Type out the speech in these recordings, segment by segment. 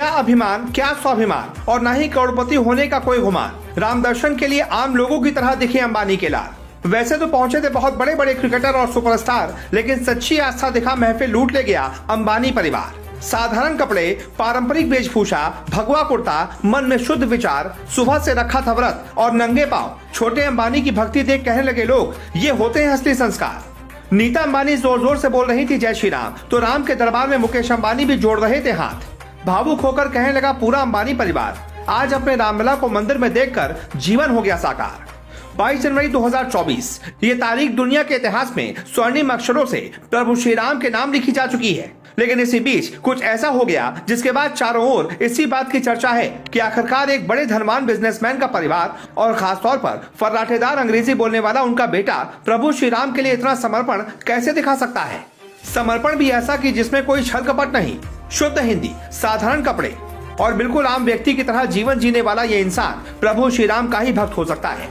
क्या अभिमान, क्या स्वाभिमान और न ही करोड़पति होने का कोई गुमान। राम दर्शन के लिए आम लोगों की तरह दिखे अंबानी के लाल। वैसे तो पहुंचे थे बहुत बड़े बड़े क्रिकेटर और सुपरस्टार, लेकिन सच्ची आस्था दिखा महफिल लूट ले गया अंबानी परिवार। साधारण कपड़े, पारंपरिक वेशभूषा, भगवा कुर्ता, मन में शुद्ध विचार, सुबह से रखा था व्रत और नंगे पांव छोटे अंबानी की भक्ति देख कहने लगे लोग, ये होते हैं असली संस्कार। नीता अंबानी जोर जोर से बोल रही थी जय श्री राम, तो राम के दरबार में मुकेश अंबानी भी जोड़ रहे थे हाथ। भावुक होकर कहने लगा पूरा अंबानी परिवार, आज अपने रामलला को मंदिर में देखकर जीवन हो गया साकार। 22 जनवरी 2024 ये तारीख दुनिया के इतिहास में स्वर्णिम अक्षरों से प्रभु श्री राम के नाम लिखी जा चुकी है। लेकिन इसी बीच कुछ ऐसा हो गया जिसके बाद चारों ओर इसी बात की चर्चा है कि आखिरकार एक बड़े धनवान बिजनेसमैन का परिवार और खासतौर पर फर्राटेदार अंग्रेजी बोलने वाला उनका बेटा प्रभु श्री राम के लिए इतना समर्पण कैसे दिखा सकता है। समर्पण भी ऐसा कि जिसमें कोई छल कपट नहीं, शुद्ध हिंदी, साधारण कपड़े और बिल्कुल आम व्यक्ति की तरह जीवन जीने वाला ये इंसान प्रभु श्री राम का ही भक्त हो सकता है।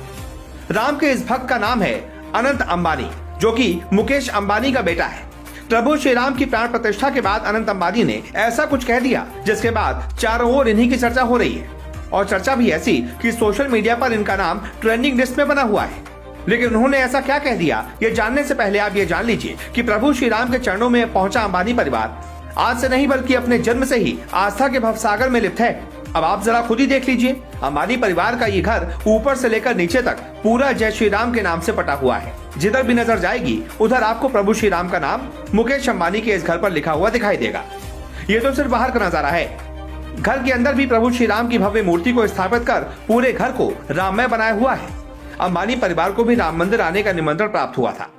राम के इस भक्त का नाम है अनंत अंबानी, जो कि मुकेश अंबानी का बेटा है। प्रभु श्री राम की प्राण प्रतिष्ठा के बाद अनंत अंबानी ने ऐसा कुछ कह दिया जिसके बाद चारों ओर इन्हीं की चर्चा हो रही है और चर्चा भी ऐसी कि सोशल मीडिया पर इनका नाम ट्रेंडिंग लिस्ट में बना हुआ है। लेकिन उन्होंने ऐसा क्या कह दिया, ये जानने से पहले आप ये जान लीजिए कि प्रभु श्री राम के चरणों में पहुंचा अंबानी परिवार आज से नहीं बल्कि अपने जन्म से ही आस्था के भवसागर में लिप्त है। अब आप जरा खुद ही देख लीजिए, अंबानी परिवार का ये घर ऊपर से लेकर नीचे तक पूरा जय श्री राम के नाम से पटा हुआ है। जिधर भी नजर जाएगी उधर आपको प्रभु श्री राम का नाम मुकेश अंबानी के इस घर पर लिखा हुआ दिखाई देगा। ये तो सिर्फ बाहर का नजारा है, घर के अंदर भी प्रभु श्री राम की भव्य मूर्ति को स्थापित कर पूरे घर को राममय बनाया हुआ है। अंबानी परिवार को भी राम मंदिर आने का निमंत्रण प्राप्त हुआ था।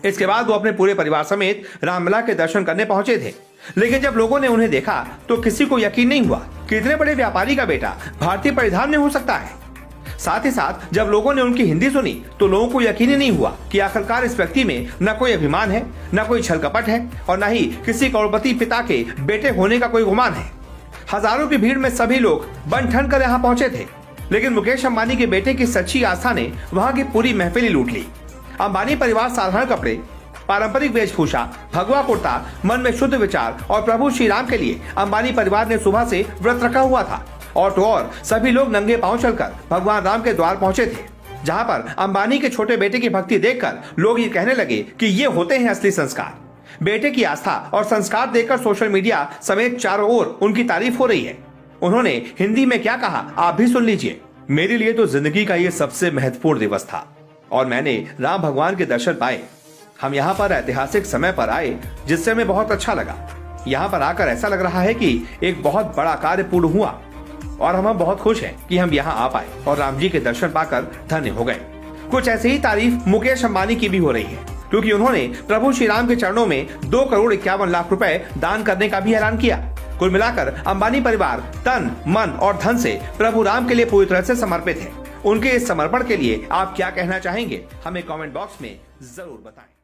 इसके बाद वो अपने पूरे परिवार समेत रामलला के दर्शन करने पहुंचे थे। लेकिन जब लोगों ने उन्हें देखा तो किसी को यकीन नहीं हुआ कि इतने बड़े व्यापारी का बेटा भारतीय परिधान में हो सकता है। साथ ही साथ जब लोगों ने उनकी हिंदी सुनी तो लोगों को यकीन ही नहीं हुआ कि आखिरकार इस व्यक्ति में न कोई अभिमान है, न कोई छल कपट है और न ही किसी करोड़पति पिता के बेटे होने का कोई गुमान है। हजारों की भीड़ में सभी लोग बन ठन कर यहाँ पहुंचे थे, लेकिन मुकेश अंबानी के बेटे की सच्ची आस्था ने वहां की पूरी महफिल ही लूट ली। अंबानी परिवार साधारण कपड़े, पारंपरिक वेशभूषा, भगवा कुर्ता, मन में शुद्ध विचार और प्रभु श्री राम के लिए अंबानी परिवार ने सुबह से व्रत रखा हुआ था और तो और सभी लोग नंगे पांव चलकर भगवान राम के द्वार पहुंचे थे, जहां पर अंबानी के छोटे बेटे की भक्ति देखकर लोग ये कहने लगे कि ये होते हैं असली संस्कार। बेटे की आस्था और संस्कार देखकर सोशल मीडिया समेत चारों ओर उनकी तारीफ हो रही है। उन्होंने हिंदी में क्या कहा आप भी सुन लीजिए। मेरे लिए तो जिंदगी का ये सबसे महत्वपूर्ण दिवस था और मैंने राम भगवान के दर्शन पाए। हम यहाँ पर ऐतिहासिक समय पर आए जिससे हमें बहुत अच्छा लगा। यहाँ पर आकर ऐसा लग रहा है कि एक बहुत बड़ा कार्य पूर्ण हुआ और हम बहुत खुश हैं कि हम यहाँ आ पाए और राम जी के दर्शन पाकर धन्य हो गए। कुछ ऐसे ही तारीफ मुकेश अंबानी की भी हो रही है, क्योंकि उन्होंने प्रभु श्री राम के चरणों में 2,51,00,000 रुपए दान करने का भी ऐलान किया। कुल मिलाकर अंबानी परिवार तन, मन और धन से प्रभु राम के लिए पूरी तरह से समर्पित है। उनके इस समर्पण के लिए आप क्या कहना चाहेंगे, हमें कमेंट बॉक्स में जरूर बताएं।